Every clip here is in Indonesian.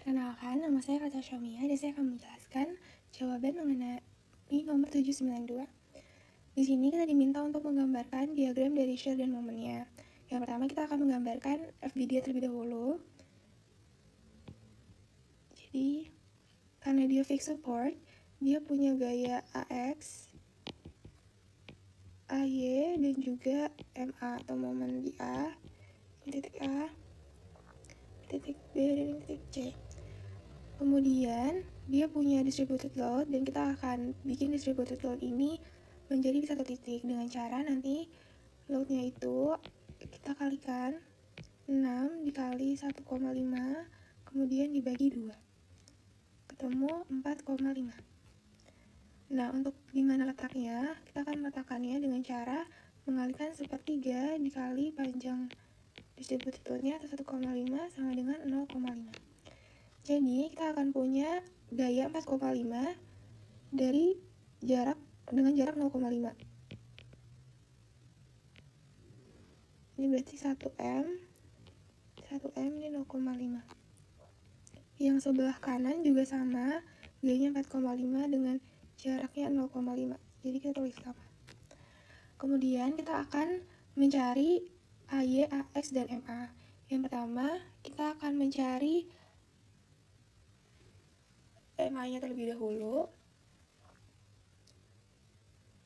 Perkenalkan, nama saya Kata Syamia dan saya akan menjelaskan jawaban mengenai nomor 792. Di sini kita diminta untuk menggambarkan diagram dari share dan momennya. Yang pertama kita akan menggambarkan FBD terlebih dahulu. Jadi, karena dia fixed support, dia punya gaya AX, AY, dan juga MA atau momen di A, titik A, titik B, dan titik C. Kemudian dia punya distributed load dan kita akan bikin distributed load ini menjadi satu titik dengan cara nanti loadnya itu kita kalikan 6 dikali 1,5 kemudian dibagi 2 ketemu 4,5. Nah, untuk dimana letaknya, kita akan meletakkannya dengan cara mengalihkan 1/3 dikali panjang distributed loadnya atau 1,5 sama dengan 0,5. Jadi kita akan punya gaya 4,5 dari dengan jarak 0,5. Ini berarti 1M ini 0,5. Yang sebelah kanan juga sama, gayanya 4,5 dengan jaraknya 0,5. Jadi kita tulis sama. Kemudian kita akan mencari AY, AX, dan MA. Yang pertama, kita akan mencari MA-nya terlebih dahulu.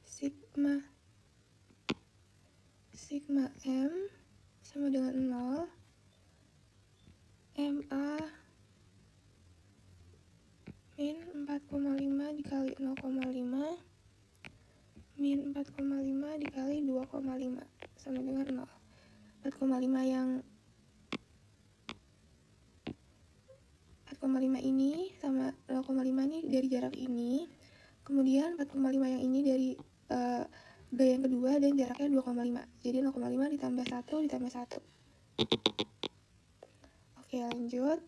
Sigma M sama dengan 0. MA min 4,5 dikali 0,5 min 4,5 dikali 2,5 sama dengan 0. 4,5 ini sama 0,5 ini dari jarak ini. Kemudian 4,5 yang ini dari gaya yang kedua dan jaraknya 2,5. Jadi 0,5 ditambah 1 ditambah 1. Oke, lanjut.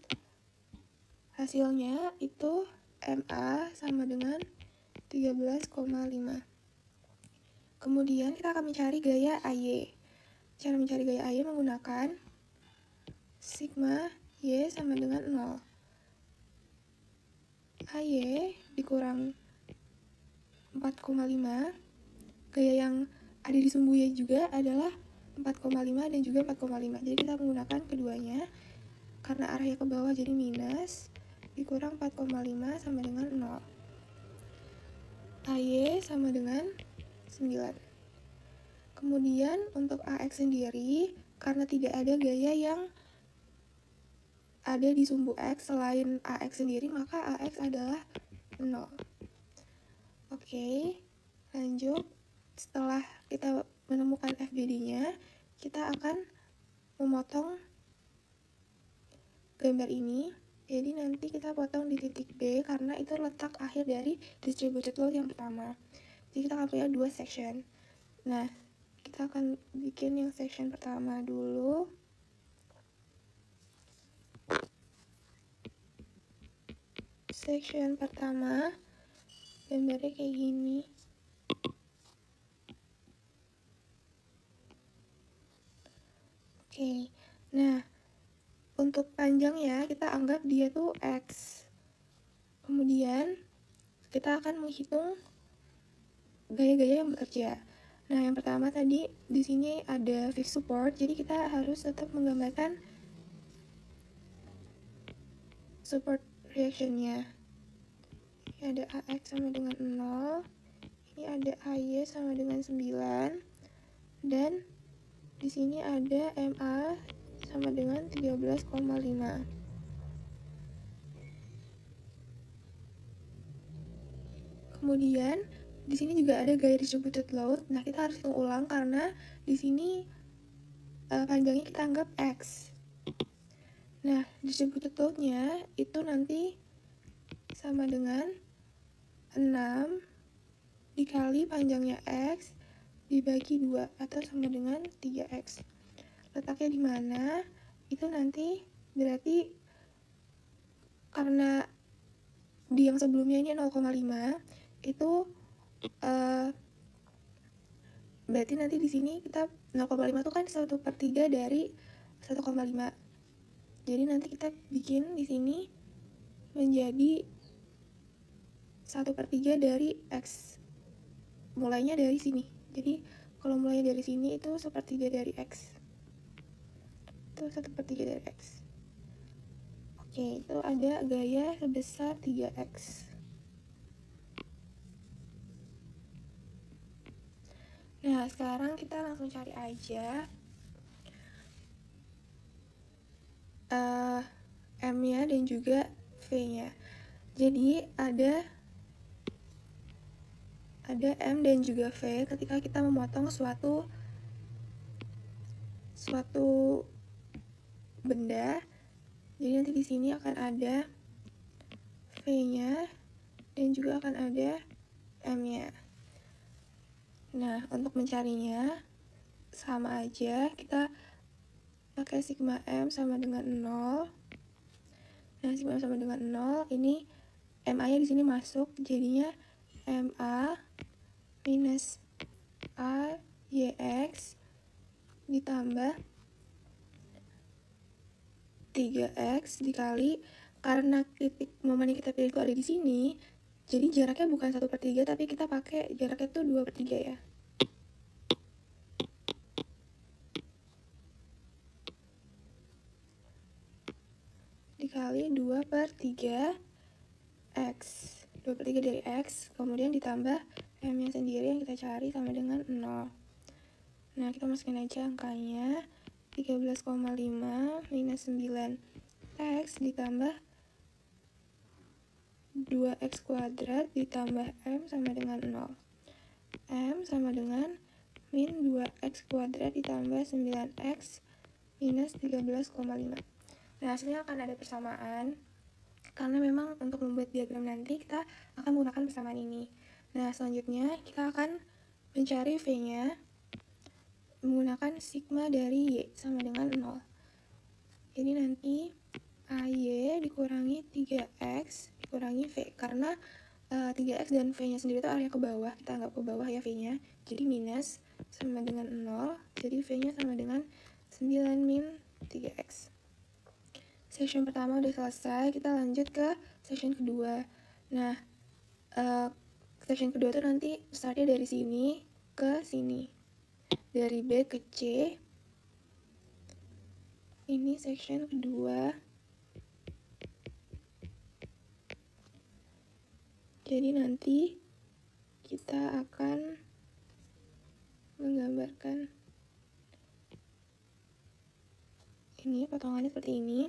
Hasilnya itu MA sama dengan 13,5. Kemudian kita akan mencari gaya AY. Cara mencari gaya AY menggunakan sigma Y sama dengan 0. AY dikurang 4,5. Gaya yang ada di sumbu Y juga adalah 4,5 dan juga 4,5. Jadi kita menggunakan keduanya. Karena arahnya ke bawah jadi minus, dikurang 4,5 sama dengan 0. AY sama dengan 9. Kemudian untuk AX sendiri, karena tidak ada gaya yang ada di sumbu X selain AX sendiri, maka AX adalah 0. Oke, lanjut. Setelah kita menemukan FBD-nya, kita akan memotong gambar ini. Jadi nanti kita potong di titik B karena itu letak akhir dari distributed load yang pertama. Jadi kita akan punya 2 section. Nah, kita akan bikin yang section pertama dulu. Section pertama gambarnya kayak gini. Oke. Nah, untuk panjangnya kita anggap dia tuh X. Kemudian kita akan menghitung gaya-gaya yang bekerja. Nah, yang pertama tadi di sini ada fixed support, jadi kita harus tetap menggambarkan support reaction-nya. Ini ada AX sama dengan 0. Ini ada AY sama dengan 9. Dan di sini ada MA sama dengan 13,5. Kemudian di sini juga ada gaya distributed load. Nah, kita harus hitung ulang karena di sini panjangnya kita anggap X. Nah, distributed load-nya itu nanti sama dengan 6 dikali panjangnya X dibagi 2 atau sama dengan 3X. Letaknya di mana? Itu nanti berarti karena di yang sebelumnya ini 0,5 itu berarti nanti di sini kita 0,5 itu kan 1/3 dari 1,5. Jadi nanti kita bikin di sini menjadi 1/3 dari X. Mulainya dari sini. Jadi kalau mulainya dari sini itu 1/3 dari X. Itu 1/3 dari X. Oke, itu ada gaya sebesar 3X. Nah, sekarang kita langsung cari aja M-nya dan juga V-nya. Jadi ada M dan juga V ketika kita memotong suatu benda. Jadi nanti di sini akan ada V-nya dan juga akan ada M-nya. Nah, untuk mencarinya sama aja, kita pakai sigma M sama dengan 0. Nah, sigma M sama dengan 0, ini MA-nya di sini masuk, jadinya MA minus A YX ditambah 3X dikali, karena titik momen yang kita pilih itu ada di sini, jadi jaraknya bukan 1/3 tapi kita pakai jaraknya tuh 2/3 ya. Dikali 2/3 X. 2/3 dari X, kemudian ditambah M-nya sendiri yang kita cari sama dengan 0. Nah, kita masukin aja angkanya. 13,5 minus 9X ditambah 2X kuadrat ditambah M sama dengan 0. M sama dengan min 2X kuadrat ditambah 9X minus 13,5. Nah, hasilnya akan ada persamaan, karena memang untuk membuat diagram nanti kita akan menggunakan persamaan ini. Nah, selanjutnya kita akan mencari V-nya menggunakan sigma dari Y sama dengan 0. Jadi nanti AY dikurangi 3X dikurangi V, karena 3X dan V-nya sendiri itu area ke bawah, kita anggap ke bawah ya V-nya, jadi minus sama dengan 0, jadi V-nya sama dengan 9 min 3X. Section pertama udah selesai, kita lanjut ke section kedua. Nah, section kedua tuh nanti startnya dari sini ke sini, dari B ke C. Ini section kedua. Jadi nanti kita akan menggambarkan ini, potongannya seperti ini.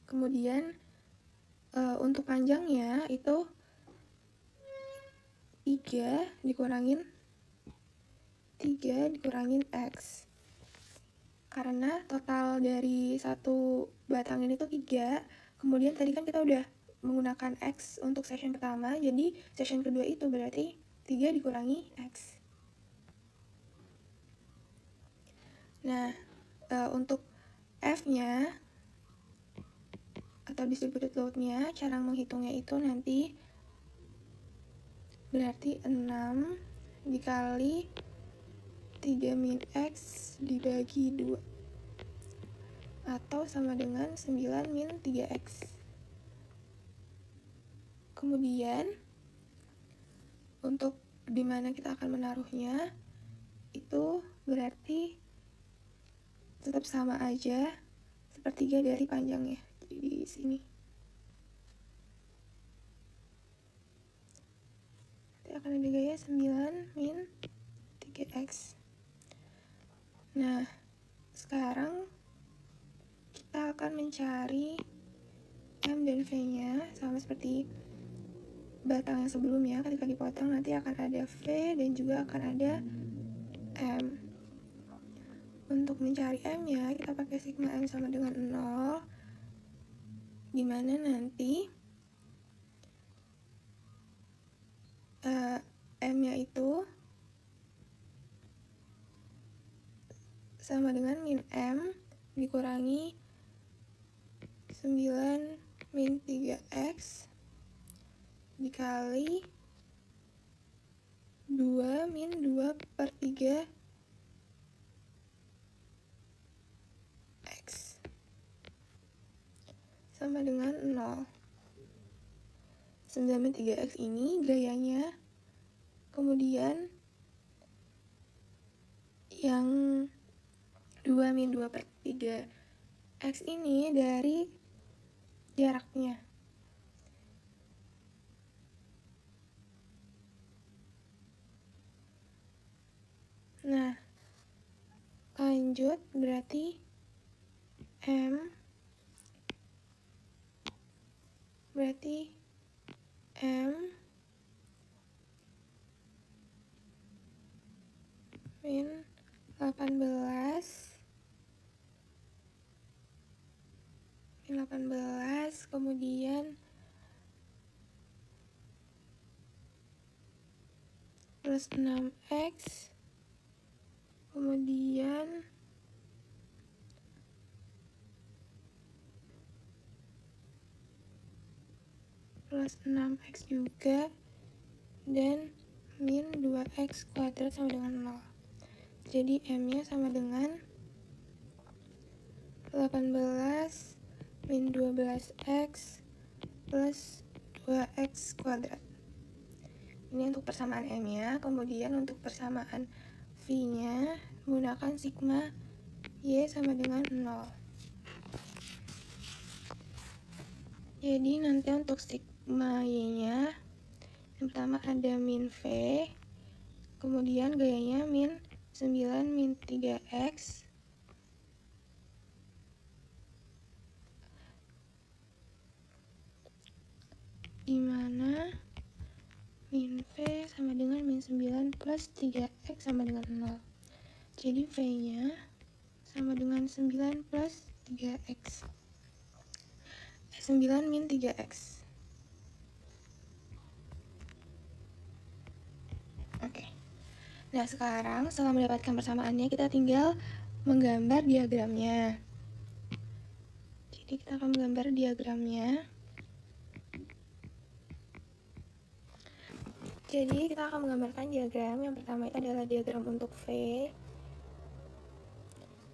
Kemudian untuk panjangnya itu 3 dikurangin X, karena total dari satu batang ini tuh 3. Kemudian tadi kan kita udah menggunakan X untuk section pertama, jadi section kedua itu berarti 3 dikurangi X. Nah, untuk F-nya atau distributed load-nya, cara menghitungnya itu nanti berarti 6 dikali 3 min X dibagi 2, atau sama dengan 9 min 3X. Kemudian untuk dimana kita akan menaruhnya itu berarti tetap sama aja, 1/3 dari panjangnya, jadi di sini. Nanti akan ada gaya 9 min 3X. Nah, sekarang kita akan mencari M dan V-nya, sama seperti batang yang sebelumnya. Ketika dipotong nanti akan ada V dan juga akan ada M. Untuk mencari M-nya kita pakai sigma M sama dengan 0, dimana nanti M-nya itu sama dengan min M dikurangi 9 min 3X dikali 2 min 2/3 X sama dengan 0. 9-3x ini gayanya, kemudian yang 2-2/3 x ini dari jaraknya. Nah, lanjut berarti M min 18 kemudian plus 6x kemudian plus 6x juga dan min 2x kuadrat sama dengan 0. Jadi M-nya sama dengan 18 min 12x plus 2x kuadrat. Ini untuk persamaan M-nya. Kemudian untuk persamaan V-nya menggunakan sigma Y sama dengan 0. Jadi nanti untuk sigma Y-nya yang pertama ada min V, kemudian gayanya min 9-3x dimana min V sama dengan min 9 plus 3x sama dengan 0. Jadi V-nya sama dengan 9 plus 3x 9 min 3x. Oke. Nah, sekarang setelah mendapatkan persamaannya, kita tinggal menggambar diagramnya. Jadi kita akan menggambar diagramnya. Jadi kita akan menggambarkan diagram. Yang pertama itu adalah diagram untuk V.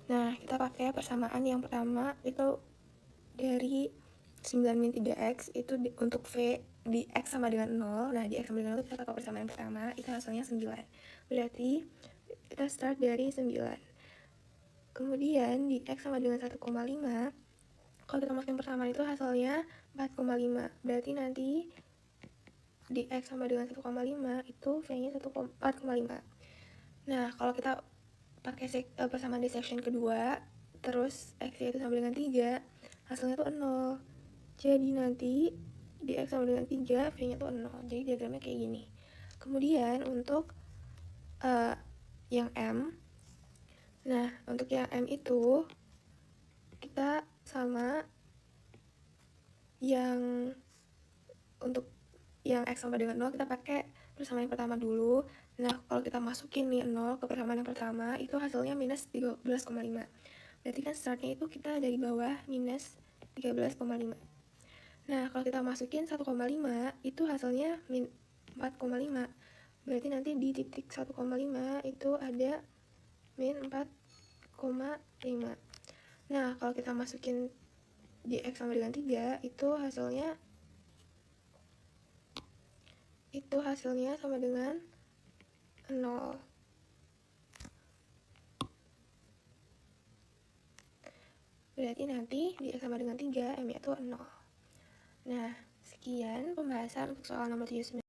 Nah, kita pakai persamaan yang pertama itu dari 9-3x itu untuk V di x sama dengan 0. Nah, di x sama dengan 0 kita pakai persamaan yang pertama, itu hasilnya 9. Berarti kita start dari 9. Kemudian di x sama dengan 1,5, kalau kita masukin persamaan itu hasilnya 4,5. Berarti nanti di x sama dengan 1,5 itu V-nya 4,5. Nah, kalau kita pakai persamaan di section kedua, terus x-nya itu sama dengan 3, hasilnya tuh 0. Jadi nanti di x sama dengan 3, V-nya tuh 0. Jadi diagramnya kayak gini. Kemudian untuk yang M, nah untuk yang M itu kita sama yang untuk yang x sama dengan 0 kita pakai persamaan yang pertama dulu. Nah, kalau kita masukin nih 0 ke persamaan yang pertama, itu hasilnya minus 13,5. Berarti kan startnya itu kita dari bawah minus 13,5. Nah, kalau kita masukin 1,5, itu hasilnya min 4,5. Berarti nanti di titik 1,5 itu ada min 4,5. Nah, kalau kita masukin di x sama dengan 3, itu hasilnya sama dengan 0. Berarti nanti di x sama dengan 3, M-nya itu 0. Nah, sekian pembahasan untuk soal nomor 79.